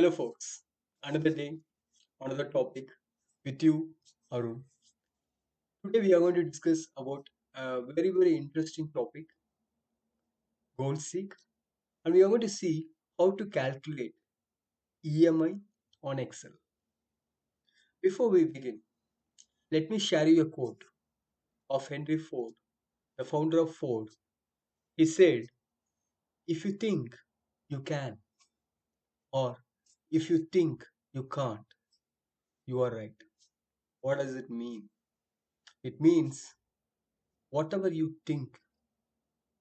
Hello, folks. Another day, another topic with you, Arun. Today, we are going to discuss about a very interesting topic, Goal Seek, and we are going to see how to calculate EMI on Excel. Before we begin, let me share you a quote of Henry Ford, the founder of Ford. He said, "If you think you can, or if you think you can't, you are right." What does it mean? It means whatever you think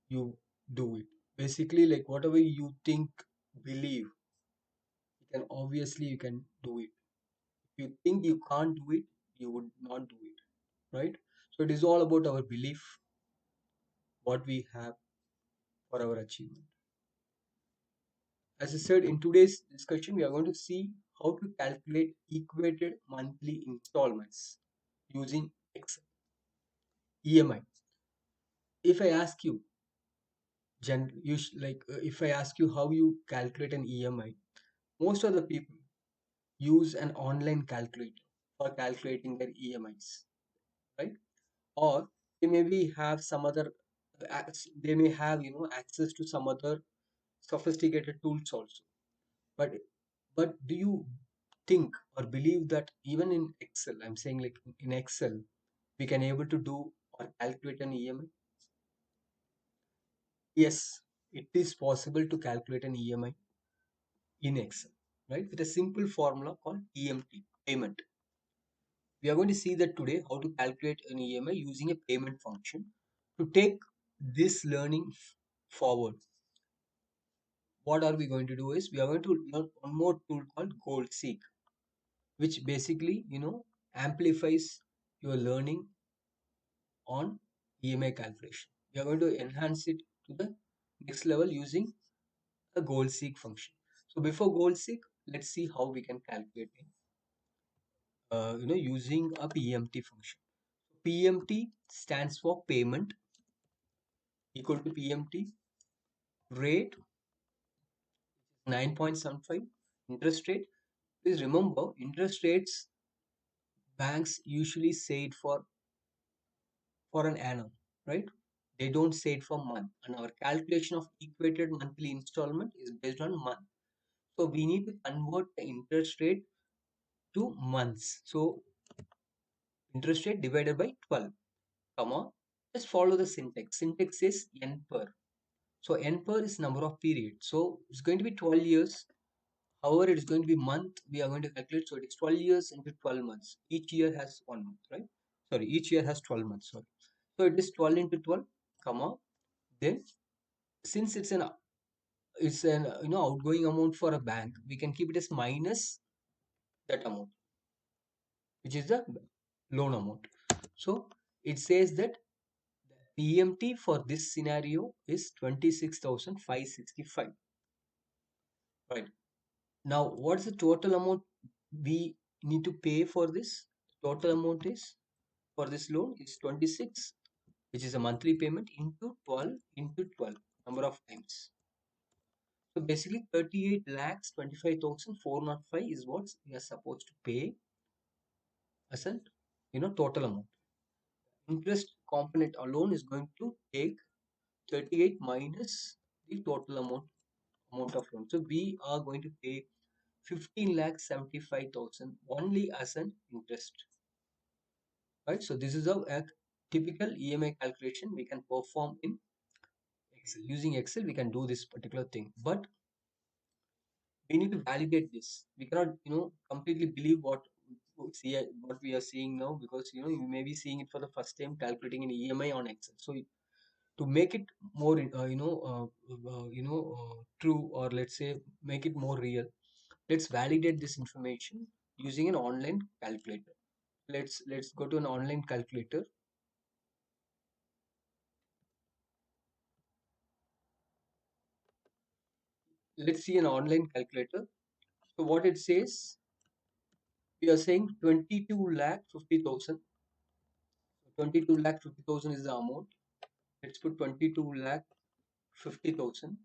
you do it. Basically, like whatever you think, believe, you can do it. If you think you can't do it, you would not do it, right? So it is all about our belief, what we have for our achievement. As I said, in today's discussion, we are going to see how to calculate equated monthly installments using Excel. EMI. If I ask you, if I ask you how you calculate an EMI, most of the people use an online calculator for calculating their EMIs, right? Or they maybe have some other, they may have access to some other sophisticated tools also. But do you think or believe that even in Excel, I'm saying like in Excel, we can able to do or calculate an EMI? Yes, it is possible to calculate an EMI in Excel, right? With a simple formula called PMT, payment. We are going to see that today how to calculate an EMI using a payment function. To take this learning forward, what are we going to do is we are going to learn one more tool called Goal Seek, which basically amplifies your learning on EMI calculation. We are going to enhance it to the next level using a Goal Seek function. So before Goal Seek, let's see how we can calculate it. Using a PMT function. PMT stands for payment, equal to PMT rate 9.75. Interest rate, please remember, interest rates banks usually say it for an annum, right? They don't say it for month, and our calculation of equated monthly installment is based on month. So we need to convert the interest rate to months. So interest rate divided by 12, comma, just follow the syntax. Syntax is n per. So n per is number of periods. So it's going to be 12 years. However, it's going to be month. We are going to calculate. So it is 12 years into 12 months. Each year has 1 month, right? Sorry, each year has 12 months. Sorry. So it is 12 into 12, comma. Then since it's an outgoing amount for a bank, we can keep it as minus that amount, which is the loan amount. So it says that PMT for this scenario is 26,565. Right. Now, what's the total amount we need to pay for this? Total amount is for this loan is 26, which is a monthly payment into 12 into 12 number of times. So basically 38 lakhs 25,405 is what we are supposed to pay as a total amount. Interest component alone is going to take 38 minus the total amount of loan. So we are going to pay 15 lakhs 75,000 only as an interest. Right? So this is a typical EMI calculation we can perform in Excel. Using Excel, we can do this particular thing, but we need to validate this. We cannot, completely believe what we are seeing now, because you may be seeing it for the first time calculating an EMI on Excel. So to make it more, true, or let's say make it more real, let's validate this information using an online calculator. Let's go to an online calculator. Let's see an online calculator. So what it says, we are saying 22 lakh 50,000. 22 lakh 50,000 is the amount. Let's put 22 lakh 50,000.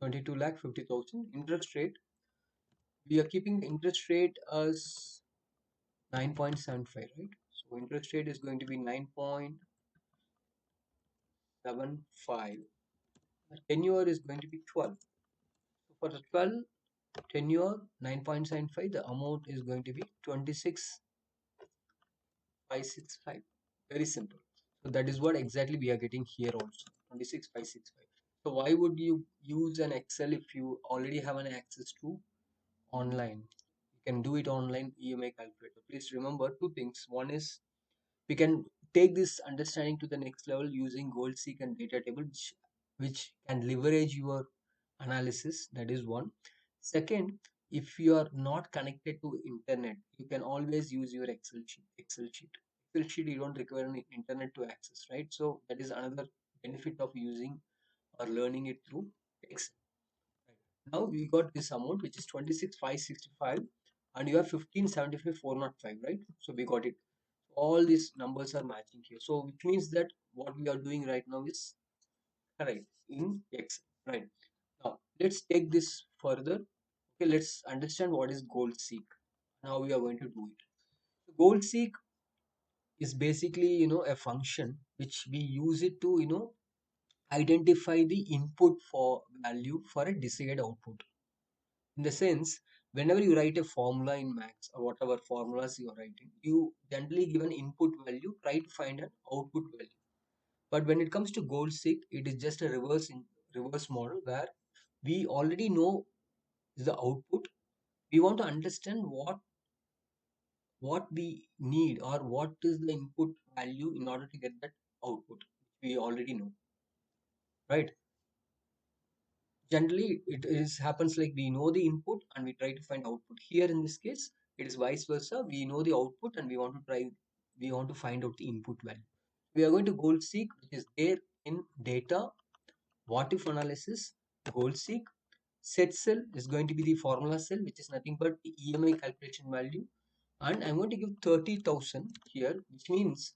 22 lakh 50,000. Interest rate, we are keeping the interest rate as 9.75, right? So interest rate is going to be 9.75. The tenure is going to be 12. So for the 12 tenure 9.75, the amount is going to be 26,565. Very simple. So that is what exactly we are getting here also, 26,565. So why would you use an Excel if you already have an access to online? You can do it online EMI calculator. Please remember two things. One is we can take this understanding to the next level using goal seek and data table, which can leverage your analysis. That is one. Second, if you are not connected to internet, you can always use your excel sheet you don't require an internet to access, right? So that is another benefit of using or learning it through excel. Now we got this amount which is 26,565 and you have 15,75,405, right? So we got it. All these numbers are matching here. So which means that what we are doing right now is correct in Excel, right? Now let's take this further. Okay, let's understand what is goal seek and how we are going to do it. So goal seek is basically a function which we use it to identify the input for value for a desired output. In the sense, whenever you write a formula in maths or whatever formulas you are writing, you generally give an input value, try to find an output value. But when it comes to goal seek, it is just a reverse model where we already know the output. We want to understand what we need or what is the input value in order to get that output. We already know, right? Generally, it is happens like we know the input and we try to find output. Here in this case, it is vice versa. We know the output and we want to find out the input value. We are going to goal seek, which is there in data, what if analysis, goal seek. Set cell is going to be the formula cell, which is nothing but the EMI calculation value. And I'm going to give 30,000 here, which means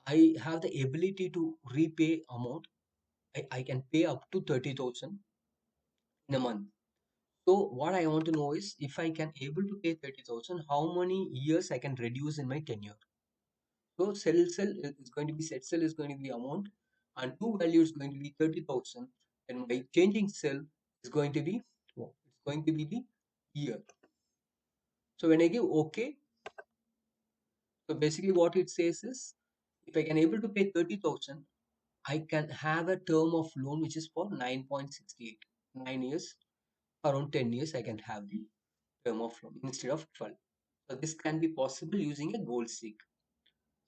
I have the ability to repay amount. I can pay up to 30,000 in a month. So what I want to know is if I can able to pay 30,000, how many years I can reduce in my tenure. So cell is going to be set cell is going to be amount and two values going to be 30,000 and my changing cell is going to be it's going to be the year. So when I give OK, so basically what it says is if I can able to pay 30,000, I can have a term of loan which is for 9.68, 9 years, around 10 years I can have the term of loan instead of 12. So this can be possible using a goal seek,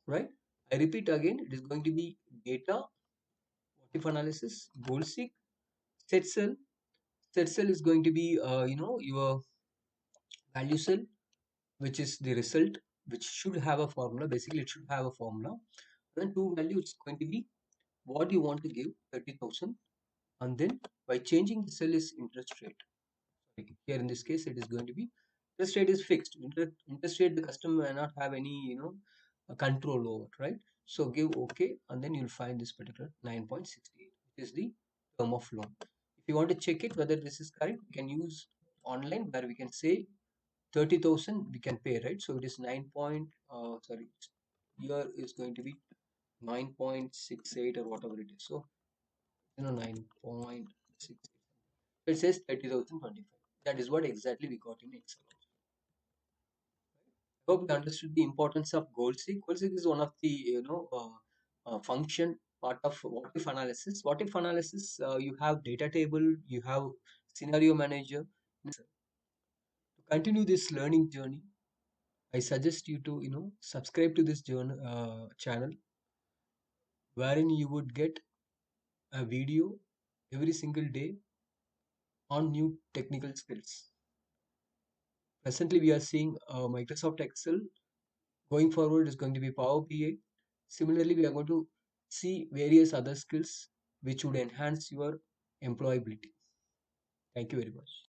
right? I repeat again, it is going to be data, what if analysis, goal seek, set cell. Set cell is going to be, your value cell, which is the result, which should have a formula. Basically, it should have a formula. Then two value, it's going to be what you want to give, 30,000. And then by changing the cell is interest rate. Here in this case, it is going to be interest rate is fixed. Interest rate the customer may not have any control over, right? So give OK, and then you'll find this particular 9.68, which is the term of loan. If you want to check it whether this is correct, you can use online where we can say 30,000 we can pay, right? So it is 9 point sorry, here is going to be 9.68 or whatever it is. So 9.68. It says 30,025. That is what exactly we got in Excel. I hope you understood the importance of goal seek. Goal seek is one of the function part of what if analysis. What if analysis? You have data table, you have scenario manager. To continue this learning journey, I suggest you to subscribe to this channel, wherein you would get a video every single day on new technical skills. Presently, we are seeing Microsoft Excel. Going forward is going to be Power BI. Similarly, we are going to see various other skills which would enhance your employability. Thank you very much.